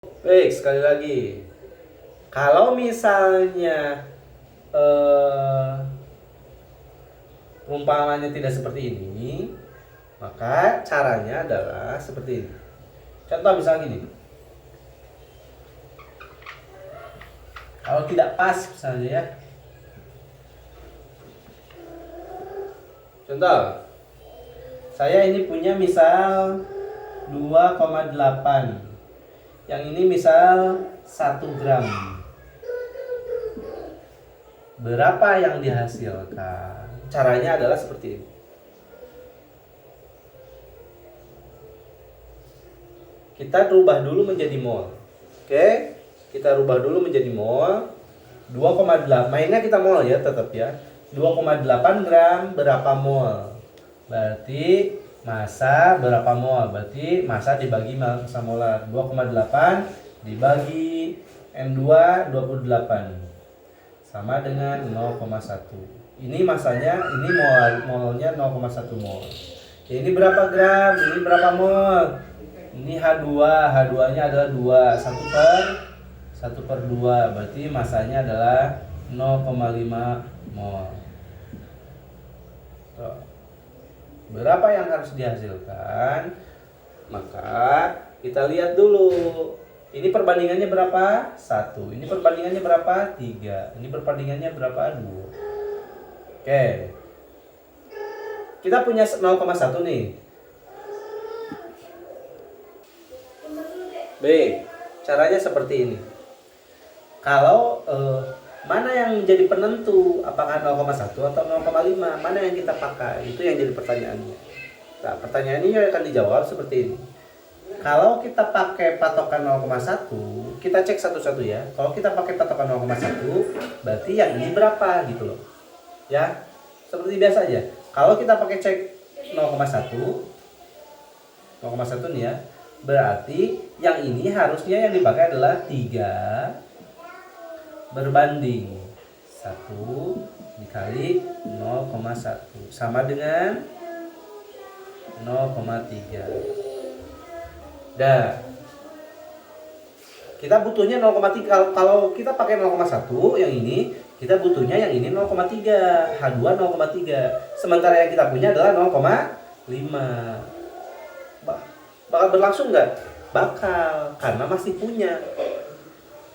Baik, sekali lagi. Kalau misalnya eh, perumpamannya tidak seperti ini, maka caranya adalah seperti ini. Contoh misalnya gini. Kalau tidak pas misalnya ya. Contoh, saya ini punya misal 2,8. Yang ini misal 1 gram. Berapa yang dihasilkan? Caranya adalah seperti ini. Kita rubah dulu menjadi mol. Oke? Kita rubah dulu menjadi mol. 2,8. Mainnya kita mol ya, tetap ya. 2,8 gram berapa mol? Berarti massa berapa mol? Berarti massa dibagi massa molar. 2,8 dibagi N2 28 sama dengan 0,1. Ini massanya, ini molnya 0,1 mol. Ini berapa gram? Ini berapa mol? Ini H2, H2-nya adalah 2, 1 per 2, berarti massanya adalah 0,5 mol. Tuh. Berapa yang harus dihasilkan? Maka kita lihat dulu. Ini perbandingannya berapa? 1. Ini perbandingannya berapa? 3. Ini perbandingannya berapa? 2. Oke. Kita punya 0,1 nih. Baik, caranya seperti ini. Kalau mana yang menjadi penentu, apakah 0,1 atau 0,5? Mana yang kita pakai? Itu yang jadi pertanyaannya. Nah, pertanyaan ini akan dijawab seperti ini. Kalau kita pakai patokan 0,1, kita cek satu-satu ya. Kalau kita pakai patokan 0,1, berarti yang ini berapa gitu loh. Ya, seperti biasa aja. Kalau kita pakai cek 0,1, 0,1 nih ya. Berarti yang ini harusnya yang dipakai adalah 3 berbanding 1 dikali 0,1 sama dengan 0,3. Dah. Kita butuhnya 0,3. Kalau kita pakai 0,1 yang ini, kita butuhnya yang ini 0,3. H2 0,3. Sementara yang kita punya adalah 0,5. Bakal berlangsung nggak? Bakal, karena masih punya,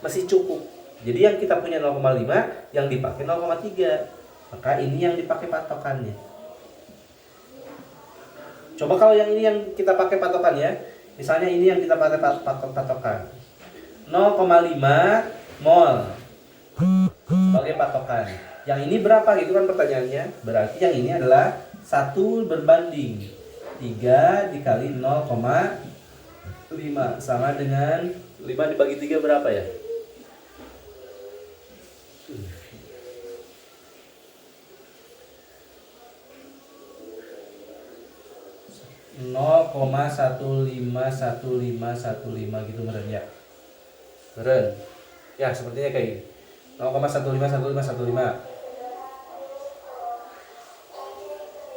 masih cukup. Jadi yang kita punya 0,5, yang dipakai 0,3. Maka ini yang dipakai patokannya. Coba kalau yang ini yang kita pakai patokan ya. Misalnya ini yang kita pakai patokan. 0,5 mol sebagai patokan. Yang ini berapa gitu kan pertanyaannya? Berarti yang ini adalah 1 berbanding 3 dikali 0,5 sama dengan 5 dibagi 3 berapa ya? Nol koma 1,151515 gitu meren ya. Meren. Ya, sepertinya kayak gini. 0,151515.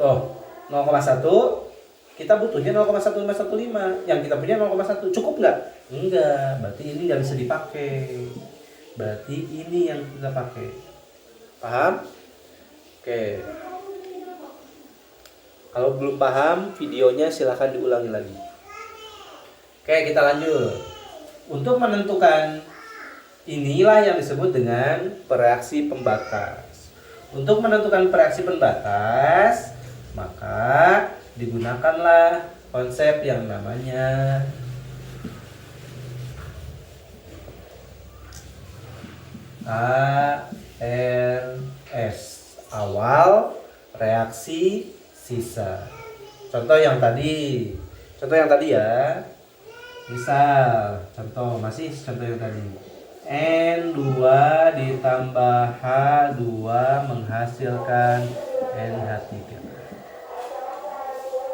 Tuh, 0,1 kita butuhnya 0,1515. Yang kita punya 0,1. Cukup nggak? Enggak. Berarti ini nggak bisa dipakai. Berarti ini yang kita pakai. Paham? Oke. Kalau belum paham, videonya silahkan diulangi lagi. Oke, kita lanjut. Untuk menentukan, inilah yang disebut dengan bereaksi pembatas. Untuk menentukan bereaksi pembatas, maka digunakanlah konsep yang namanya ARS, awal reaksi sisa. Contoh yang tadi ya. Misal, masih contoh yang tadi. N2 ditambah H2 menghasilkan NH3.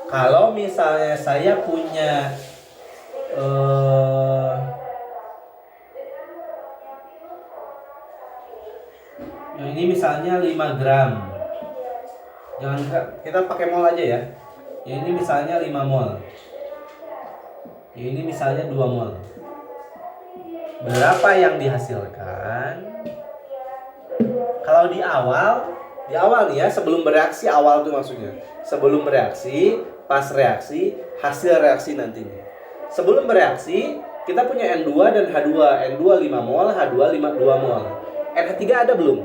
Kalau misalnya saya punya yang ini misalnya 5 gram. Jangan, kita pakai mol aja ya. Yang ini misalnya 5 mol. Yang ini misalnya 2 mol. berapa yang dihasilkan. Kalau di awal nih ya, sebelum bereaksi, awal tuh maksudnya. Sebelum bereaksi, pas reaksi, hasil reaksi nantinya. Sebelum bereaksi, kita punya N2 dan H2. N2 5 mol, H2 2 mol. NH3 ada belum?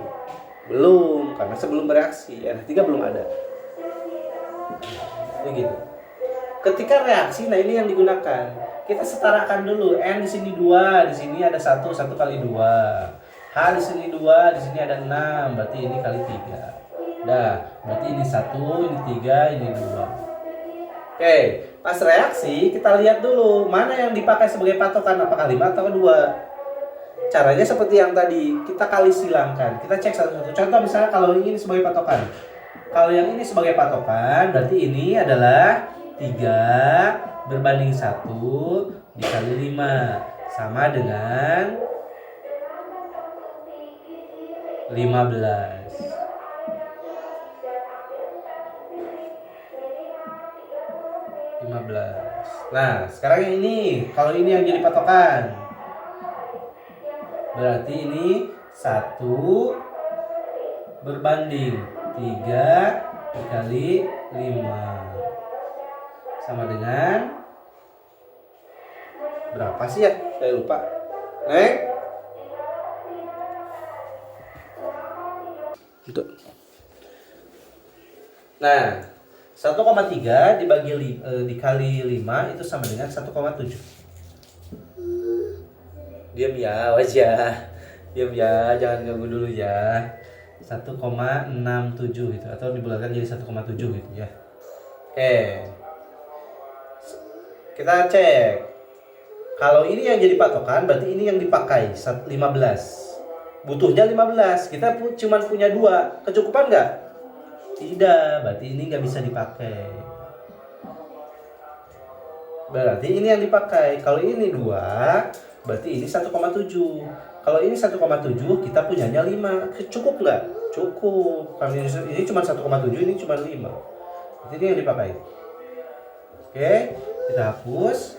Belum, karena sebelum bereaksi. NH3 belum ada. Begitu. Ketika reaksi, nah ini yang digunakan. Kita setarakan dulu. N di sini 2, di sini ada 1 kali 2. H di sini 2, di sini ada 6, berarti ini kali 3. Nah, berarti ini 1, ini 3, ini 2. Oke, pas reaksi kita lihat dulu mana yang dipakai sebagai patokan, apakah 5 atau 2. Caranya seperti yang tadi, kita kali silangkan. Kita cek satu-satu. Contoh misalnya kalau ini sebagai patokan. Kalau yang ini sebagai patokan, berarti ini adalah 3 berbanding 1 dikali 5 sama dengan 15. Nah, sekarang yang ini, kalau ini yang jadi patokan, berarti ini 1 berbanding 3 dikali 5 sama dengan berapa sih ya? Saya lupa. Nah, 1,3 dikali 5 itu sama dengan 1,7. Diam ya, wajah. Diam ya, jangan ganggu dulu ya. 1,67 gitu, atau dibulatkan jadi 1,7 gitu ya. Oke. Kita cek. Kalau ini yang jadi patokan, berarti ini yang dipakai 15. Butuhnya 15. Kita cuma punya 2. Kecukupan nggak? Tidak, berarti ini nggak bisa dipakai. Berarti ini yang dipakai. Kalau ini 2, berarti ini 1,7. Kalau ini 1,7, kita punyanya 5. Cukup nggak? Cukup. Kalau ini cuma 1,7, ini cuma 5. Berarti ini yang dipakai. Oke, kita hapus.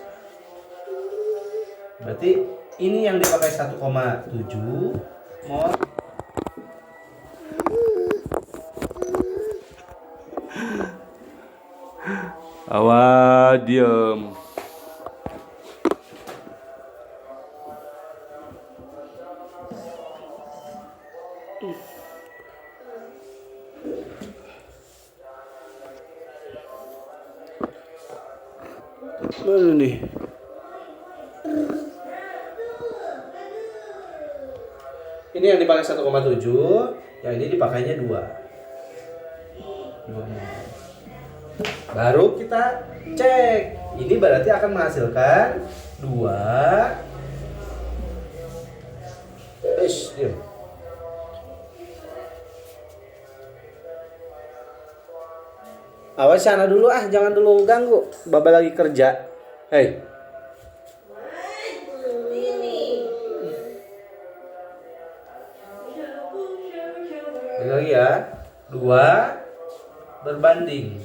Berarti ini yang dipakai 1,7 mol. Awas, diam. Mana nih? Ini yang dipakai 1,7, yang ini dipakainya 2. Baru kita cek. Ini berarti akan menghasilkan 2. Diam. Awas sana dulu jangan dulu ganggu. Baba lagi kerja. Hei. Lagi ya. 2 berbanding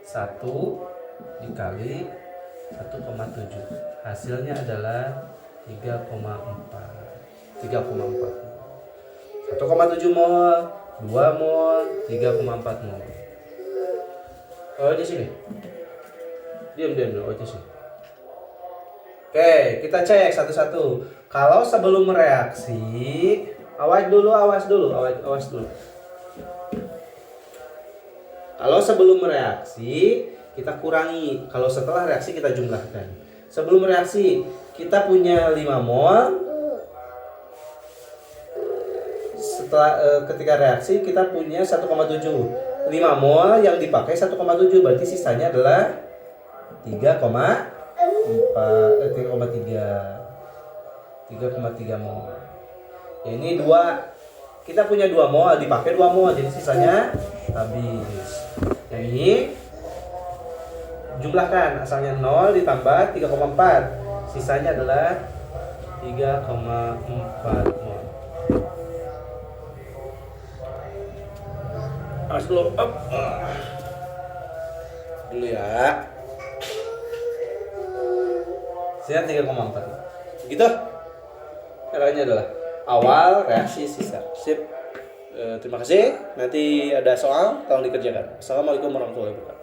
1 dikali 1,7. Hasilnya adalah 3,4. 1,7 mol, 2 mol, 3,4 mol. Oh, di sini. Diam dulu, di sini. Oke, kita cek satu-satu. Kalau sebelum reaksi, awas dulu. Kalau sebelum reaksi, kita kurangi. Kalau setelah reaksi, kita jumlahkan. Sebelum reaksi, kita punya 5 mol. Setelah ketika reaksi, kita punya 1,7. 5 mol yang dipakai 1,7, berarti sisanya adalah 3,3 mol. Ya, ini 2. Kita punya 2 mol, dipakai 2 mol, jadi sisanya habis. Yang ini jumlahkan, asalnya 0 ditambah 3,4. Sisanya adalah 3,4 mol. Awas dulu, dulu ya. Sisanya 3,4. Gitu? R-nya adalah awal, reaksi, sisa. Sip. Terima kasih. Nanti ada soal, tolong dikerjakan. Assalamualaikum warahmatullahi wabarakatuh.